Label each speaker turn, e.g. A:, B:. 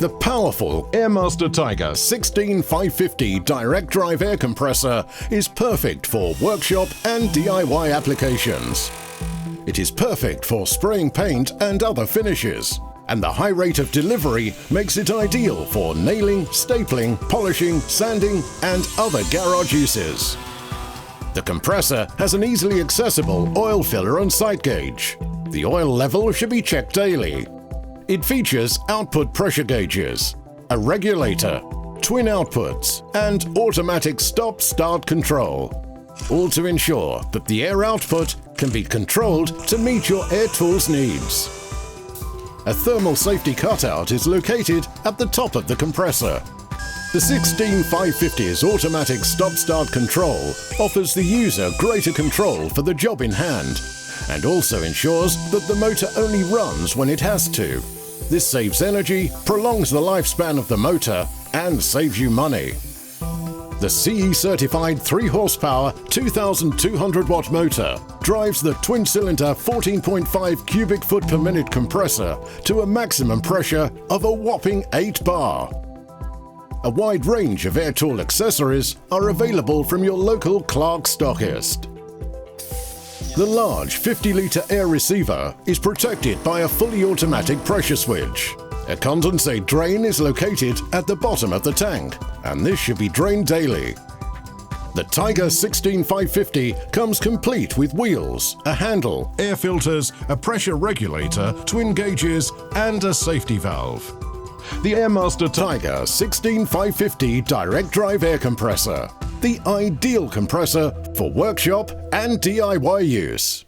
A: The powerful Airmaster Tiger 16550 direct drive air compressor is perfect for workshop and DIY applications. It is perfect for spraying paint and other finishes, and the high rate of delivery makes it ideal for nailing, stapling, polishing, sanding, and other garage uses. The compressor has an easily accessible oil filler and sight gauge. The oil level should be checked daily. It features output pressure gauges, a regulator, twin outputs, and automatic stop-start control, all to ensure that the air output can be controlled to meet your air tool's needs. A thermal safety cutout is located at the top of the compressor. The 16550's automatic stop-start control offers the user greater control for the job in hand, and also ensures that the motor only runs when it has to. This saves energy, prolongs the lifespan of the motor, and saves you money. The CE-certified 3 horsepower 2200 watt motor drives the twin-cylinder 14.5 cubic foot per minute compressor to a maximum pressure of a whopping 8 bar. A wide range of air tool accessories are available from your local Clark stockist. The large 50-litre air receiver is protected by a fully automatic pressure switch. A condensate drain is located at the bottom of the tank, and this should be drained daily. The Tiger 16550 comes complete with wheels, a handle, air filters, a pressure regulator, twin gauges, and a safety valve. The Airmaster Tiger 16550 direct drive air compressor, the ideal compressor for workshop and DIY use.